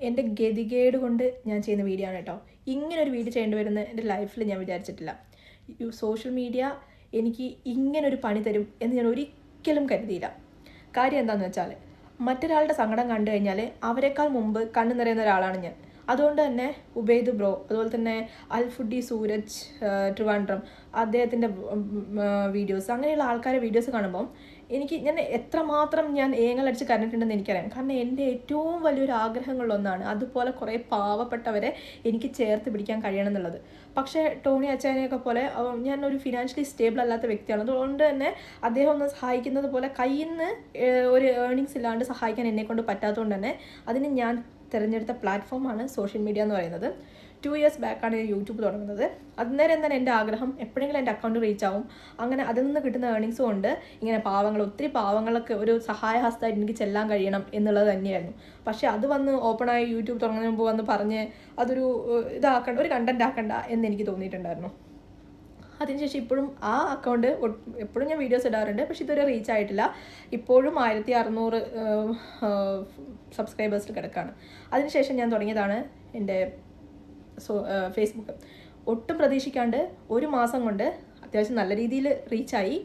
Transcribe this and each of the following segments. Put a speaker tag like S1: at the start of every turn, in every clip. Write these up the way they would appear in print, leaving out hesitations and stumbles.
S1: എൻ്റെ ഗതികേട് കൊണ്ട് ഞാൻ ചെയ്യുന്ന വീഡിയോ ആണ് കേട്ടോ. ഇങ്ങനൊരു വീഡിയോ ചെയ്യേണ്ടി വരുന്ന എൻ്റെ ലൈഫിൽ ഞാൻ വിചാരിച്ചിട്ടില്ല. സോഷ്യൽ മീഡിയ എനിക്ക് ഇങ്ങനൊരു പണി തരും എന്ന് ഞാൻ ഒരിക്കലും കരുതിയില്ല. കാര്യം എന്താണെന്ന് വെച്ചാൽ, മറ്റൊരാളുടെ സങ്കടം കണ്ടു കഴിഞ്ഞാൽ അവരെക്കാൾ മുമ്പ് കണ്ണു നിറയുന്ന ഒരാളാണ് ഞാൻ. അതുകൊണ്ട് തന്നെ ഉബൈദ് ബ്രോ, അതുപോലെ തന്നെ അൽഫുഡി സൂരജ് ട്രിവാൻഡ്രം, അദ്ദേഹത്തിൻ്റെ വീഡിയോസ്, അങ്ങനെയുള്ള ആൾക്കാരുടെ വീഡിയോസ് കാണുമ്പം ഞാൻ എത്രമാത്രം ഞാൻ ഏങ്ങലടിച്ച് കരഞ്ഞിട്ടുണ്ടെന്ന് എനിക്കറിയാം. കാരണം എൻ്റെ ഏറ്റവും വലിയൊരു ആഗ്രഹങ്ങളിലൊന്നാണ് അതുപോലെ കുറേ പാവപ്പെട്ടവരെ എനിക്ക് ചേർത്ത് പിടിക്കാൻ കഴിയണം എന്നുള്ളത്. പക്ഷേ ടോണി അച്ചായനെയൊക്കെ പോലെ ഞാനൊരു ഫിനാൻഷ്യലി സ്റ്റേബിൾ അല്ലാത്ത വ്യക്തിയാണ്. അതുകൊണ്ട് തന്നെ അദ്ദേഹം ഒന്ന് സഹായിക്കുന്നത് പോലെ കയ്യിൽ നിന്ന് ഒരു ഏർണിങ്സ് ഇല്ലാണ്ട് സഹായിക്കാൻ എന്നെക്കൊണ്ട് പറ്റാത്തതുകൊണ്ട് തന്നെ അതിന് ഞാൻ തിരഞ്ഞെടുത്ത പ്ലാറ്റ്ഫോമാണ് സോഷ്യൽ മീഡിയ എന്ന് പറയുന്നത്. 2 years ബാക്കാണ് ഞാൻ യൂട്യൂബ് തുടങ്ങുന്നത്. അന്നേരം തന്നെ എൻ്റെ ആഗ്രഹം എപ്പോഴെങ്കിലും എൻ്റെ അക്കൗണ്ട് റീച്ച് ആവും, അങ്ങനെ അതിൽ നിന്ന് കിട്ടുന്ന ഏർണിങ്സും കൊണ്ട് ഇങ്ങനെ ഒത്തിരി പാവങ്ങളൊക്കെ ഒരു സഹായഹസ്തമായിട്ട് എനിക്ക് ചെല്ലാൻ കഴിയണം എന്നുള്ളത് തന്നെയായിരുന്നു. പക്ഷേ അത് വന്ന് ഓപ്പണായി യൂട്യൂബ് തുടങ്ങുന്നതിന് മുമ്പ് വന്ന് പറഞ്ഞ് അതൊരു ഒരു കണ്ടന്റ് ആക്കണ്ട എന്ന് എനിക്ക് തോന്നിയിട്ടുണ്ടായിരുന്നു. അതിനുശേഷം ഇപ്പോഴും ആ അക്കൗണ്ട് എപ്പോഴും ഞാൻ വീഡിയോസ് ഇടാറുണ്ട്, പക്ഷെ ഇതുവരെ റീച്ച് ആയിട്ടില്ല. ഇപ്പോഴും 1600 സബ്സ്ക്രൈബേഴ്സിൽ കിടക്കുകയാണ്. അതിനുശേഷം ഞാൻ തുടങ്ങിയതാണ് എൻ്റെ ഫേസ്ബുക്ക്. ഒട്ടും പ്രതീക്ഷിക്കാണ്ട് 1 മാസം കൊണ്ട് അത്യാവശ്യം നല്ല രീതിയിൽ റീച്ചായി.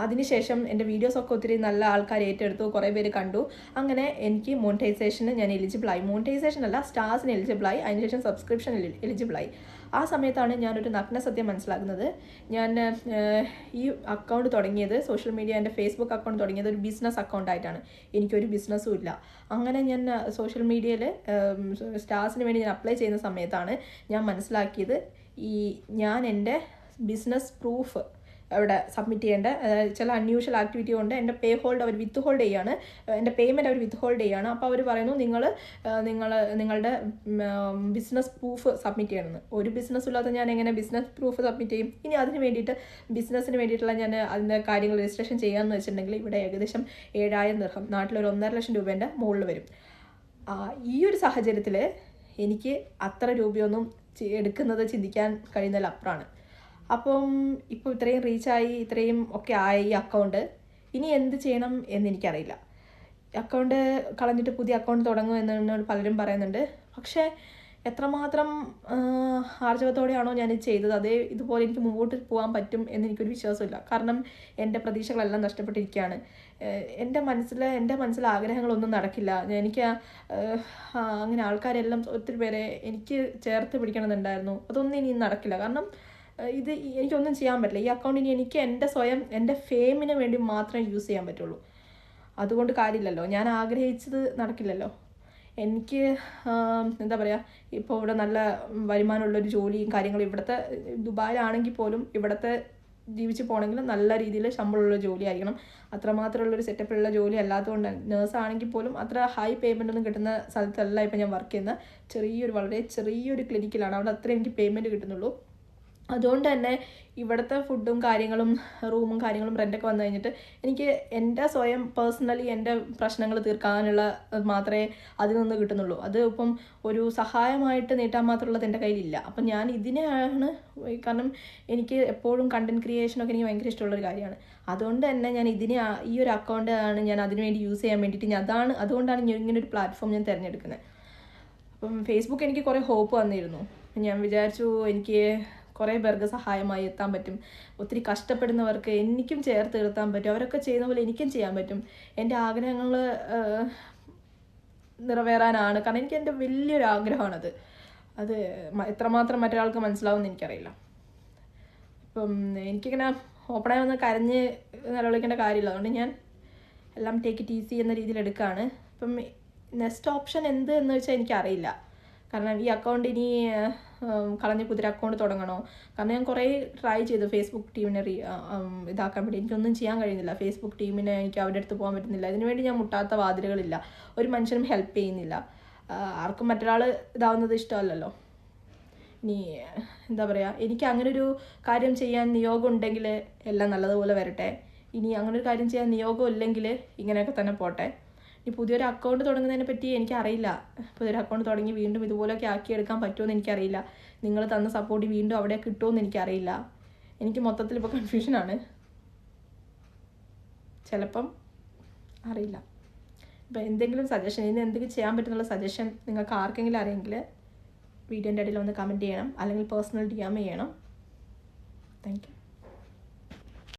S1: അതിനുശേഷം എൻ്റെ വീഡിയോസൊക്കെ ഒത്തിരി നല്ല ആൾക്കാർ ഏറ്റെടുത്തു, കുറേ പേര് കണ്ടു. അങ്ങനെ എനിക്ക് മോണിറ്റൈസേഷന് ഞാൻ എലിജിബിളായി. മോണിറ്റൈസേഷൻ അല്ല, സ്റ്റാർസിന് എലിജിബിളായി. അതിനുശേഷം സബ്സ്ക്രിപ്ഷൻ എലിജിബിളായി. ആ സമയത്താണ് ഞാനൊരു നഗ്നസത്യം മനസ്സിലാക്കുന്നത്. ഞാൻ ഈ അക്കൗണ്ട് തുടങ്ങിയത്, സോഷ്യൽ മീഡിയ എൻ്റെ ഫേസ്ബുക്ക് അക്കൗണ്ട് തുടങ്ങിയത് ഒരു ബിസിനസ് അക്കൗണ്ടായിട്ടാണ്. എനിക്കൊരു ബിസിനസ്സും ഇല്ല. അങ്ങനെ ഞാൻ സോഷ്യൽ മീഡിയയിൽ സ്റ്റാർസിന് വേണ്ടി ഞാൻ അപ്ലൈ ചെയ്യുന്ന സമയത്താണ് ഞാൻ മനസ്സിലാക്കിയത്, ഞാൻ എൻ്റെ ബിസിനസ് പ്രൂഫ് അവിടെ സബ്മിറ്റ് ചെയ്യേണ്ട ചില അൺയൂഷ്വൽ ആക്ടിവിറ്റി കൊണ്ട് എൻ്റെ അവർ വിത്ത് ഹോൾഡ് ചെയ്യാണ്, എൻ്റെ പേയ്മെൻറ്റ് അവർ വിത്ത് ഹോൾഡ് ചെയ്യാണ്. അപ്പോൾ അവർ പറയുന്നു നിങ്ങളുടെ ബിസിനസ് പ്രൂഫ് സബ്മിറ്റ് ചെയ്യണമെന്ന്. ഒരു ബിസിനസ് ഇല്ലാത്ത ഞാൻ എങ്ങനെ ബിസിനസ് പ്രൂഫ് സബ്മിറ്റ് ചെയ്യും? ഇനി അതിന് വേണ്ടിയിട്ട് ബിസിനസ്സിന് വേണ്ടിയിട്ടുള്ള ഞാൻ അതിൻ്റെ കാര്യങ്ങൾ രജിസ്ട്രേഷൻ ചെയ്യാമെന്ന് വെച്ചിട്ടുണ്ടെങ്കിൽ ഇവിടെ ഏകദേശം 7000 ദിർഹം, നാട്ടിലൊരു 1.5 ലക്ഷം രൂപേൻ്റെ മുകളിൽ വരും. ഈ ഒരു സാഹചര്യത്തിൽ എനിക്ക് അത്ര രൂപയൊന്നും എടുക്കുന്നത് ചിന്തിക്കാൻ കഴിയുന്നതിലപ്പുറമാണ്. അപ്പം ഇപ്പോൾ ഇത്രയും റീച്ചായി, ഇത്രയും ഒക്കെ ആയി ഈ അക്കൗണ്ട്. ഇനി എന്ത് ചെയ്യണം എന്നെനിക്കറിയില്ല. അക്കൗണ്ട് കളഞ്ഞിട്ട് പുതിയ അക്കൗണ്ട് തുടങ്ങും എന്നോട് പലരും പറയുന്നുണ്ട്. പക്ഷേ എത്രമാത്രം ആർജവത്തോടെയാണോ ഞാനിത് ചെയ്തത്, ഇതുപോലെ എനിക്ക് മുമ്പോട്ട് പോകാൻ പറ്റും എന്നെനിക്കൊരു വിശ്വാസമില്ല. കാരണം എൻ്റെ പ്രതീക്ഷകളെല്ലാം നഷ്ടപ്പെട്ടിരിക്കുകയാണ്. എൻ്റെ മനസ്സിലെ ആഗ്രഹങ്ങളൊന്നും നടക്കില്ല. എനിക്ക് അങ്ങനെ ആൾക്കാരെല്ലാം ഒത്തിരി പേരെ എനിക്ക് ചേർത്ത് പിടിക്കണമെന്നുണ്ടായിരുന്നു. അതൊന്നും ഇനി നടക്കില്ല. കാരണം എനിക്കൊന്നും ചെയ്യാൻ പറ്റില്ല. ഈ അക്കൗണ്ട് ഇനി എനിക്ക് എൻ്റെ ഫെയിമിന് വേണ്ടി മാത്രമേ യൂസ് ചെയ്യാൻ പറ്റുള്ളൂ. അതുകൊണ്ട് കാര്യമില്ലല്ലോ, ഞാൻ ആഗ്രഹിച്ചത് നടക്കില്ലല്ലോ. എനിക്ക് എന്താ പറയുക, ഇപ്പോൾ ഇവിടെ നല്ല വരുമാനമുള്ളൊരു ജോലിയും കാര്യങ്ങളും, ഇവിടുത്തെ ദുബായിലാണെങ്കിൽ പോലും ഇവിടുത്തെ ജീവിച്ച് പോകണമെങ്കിൽ നല്ല രീതിയിൽ ശമ്പളമുള്ള ജോലി ആയിരിക്കണം. അത്രമാത്രമുള്ളൊരു സെറ്റപ്പിലുള്ള ജോലി അല്ലാത്തതുകൊണ്ട്, നേഴ്സാണെങ്കിൽ പോലും അത്ര ഹൈ പേയ്മെൻ്റ് ഒന്നും കിട്ടുന്ന സ്ഥലത്തല്ല ഇപ്പോൾ ഞാൻ വർക്ക് ചെയ്യുന്ന. വളരെ ചെറിയൊരു ക്ലിനിക്കിലാണ്. അവിടെ അത്ര എനിക്ക് പേയ്മെൻറ്റ് കിട്ടുന്നുള്ളൂ. അതുകൊണ്ട് തന്നെ ഇവിടുത്തെ ഫുഡും കാര്യങ്ങളും റൂമും കാര്യങ്ങളും റെൻ്റൊക്കെ വന്നു കഴിഞ്ഞിട്ട് എനിക്ക് എൻ്റെ പേഴ്സണലി എൻ്റെ പ്രശ്നങ്ങൾ തീർക്കാനുള്ള മാത്രമേ അതിൽ നിന്ന് കിട്ടുന്നുള്ളൂ. അത് ഇപ്പം ഒരു സഹായമായിട്ട് നീട്ടാൻ മാത്രമുള്ളത് എൻ്റെ കയ്യിലില്ല. അപ്പം ഞാൻ ഇതിനെയാണ്, കാരണം എനിക്ക് എപ്പോഴും കണ്ടൻറ് ക്രിയേഷനൊക്കെ എനിക്ക് ഭയങ്കര ഇഷ്ടമുള്ളൊരു കാര്യമാണ്. അതുകൊണ്ട് തന്നെ ഞാൻ ഈ ഒരു അക്കൗണ്ട് ആണ് ഞാൻ അതിനു വേണ്ടി യൂസ് ചെയ്യാൻ വേണ്ടിയിട്ട് അതുകൊണ്ടാണ് ഇങ്ങനൊരു പ്ലാറ്റ്ഫോം ഞാൻ തിരഞ്ഞെടുക്കുന്നത്. അപ്പം ഫേസ്ബുക്ക് എനിക്ക് കുറേ ഹോപ്പ് വന്നിരുന്നു. ഞാൻ വിചാരിച്ചു എനിക്ക് കുറേ പേർക്ക് സഹായമായി എത്താൻ പറ്റും, ഒത്തിരി കഷ്ടപ്പെടുന്നവർക്ക് എനിക്കും ചേർത്ത് നിർത്താൻ പറ്റും, അവരൊക്കെ ചെയ്യുന്ന പോലെ എനിക്കും ചെയ്യാൻ പറ്റും. എൻ്റെ ആഗ്രഹങ്ങൾ നിറവേറാനാണ്. കാരണം എൻ്റെ വലിയൊരു ആഗ്രഹമാണത്. അത് എത്രമാത്രം മറ്റൊരാൾക്ക് മനസ്സിലാവുമെന്ന് എനിക്കറിയില്ല. ഇപ്പം എനിക്കിങ്ങനെ ഓപ്പണായി വന്ന് കരഞ്ഞ് നിലവിളിക്കേണ്ട കാര്യമില്ല. അതുകൊണ്ട് ഞാൻ എല്ലാം ടേക്ക് ഇറ്റ് ഈസി എന്ന രീതിയിൽ എടുക്കുകയാണ്. ഇപ്പം നെക്സ്റ്റ് ഓപ്ഷൻ എന്ത് എന്ന് വെച്ചാൽ എനിക്കറിയില്ല. കാരണം ഈ അക്കൗണ്ട് ഇനി കളഞ്ഞ് പുതിയ അക്കൗണ്ട് തുടങ്ങണോ? കാരണം ഞാൻ കുറേ ട്രൈ ചെയ്തു ഫേസ്ബുക്ക് ടീമിനെ ഇതാക്കാൻ വേണ്ടി. എനിക്കൊന്നും ചെയ്യാൻ കഴിയുന്നില്ല. ഫേസ്ബുക്ക് ടീമിനെ എനിക്ക് അവരുടെ അടുത്ത് പോകാൻ പറ്റുന്നില്ല. ഇതിനുവേണ്ടി ഞാൻ മുട്ടാത്ത വാതിലുകളില്ല. ഒരു മനുഷ്യനും ഹെൽപ്പ് ചെയ്യുന്നില്ല. ആർക്കും മറ്റൊരാൾ ഇതാവുന്നത് ഇഷ്ടമല്ലല്ലോ. ഇനി എന്താ പറയുക, എനിക്ക് അങ്ങനൊരു കാര്യം ചെയ്യാൻ നിയോഗം ഉണ്ടെങ്കിൽ എല്ലാം നല്ലതുപോലെ വരട്ടെ. ഇനി അങ്ങനൊരു കാര്യം ചെയ്യാൻ നിയോഗം ഇല്ലെങ്കിൽ ഇങ്ങനെയൊക്കെ തന്നെ പോട്ടെ. ഈ പുതിയൊരു അക്കൗണ്ട് തുടങ്ങുന്നതിനെ പറ്റി എനിക്കറിയില്ല. പുതിയൊരു അക്കൗണ്ട് തുടങ്ങി വീണ്ടും ഇതുപോലെയൊക്കെ ആക്കിയെടുക്കാൻ പറ്റുമെന്ന് എനിക്കറിയില്ല. നിങ്ങൾ തന്ന സപ്പോർട്ട് വീണ്ടും അവിടെ കിട്ടുമെന്ന് എനിക്കറിയില്ല. എനിക്ക് മൊത്തത്തിൽ ഇപ്പോൾ കൺഫ്യൂഷനാണ്. ചിലപ്പം അറിയില്ല. അപ്പോൾ എന്തെങ്കിലും സജഷൻ, ഇതിന് എന്തെങ്കിലും ചെയ്യാൻ പറ്റുന്നുള്ള സജഷൻ നിങ്ങൾക്ക് ആർക്കെങ്കിലും അറിയെങ്കിൽ വീഡിയോൻ്റെ ഇടയിൽ ഒന്ന് കമൻറ്റ് ചെയ്യണം, അല്ലെങ്കിൽ പേഴ്സണൽ DM ചെയ്യണം. Thank you.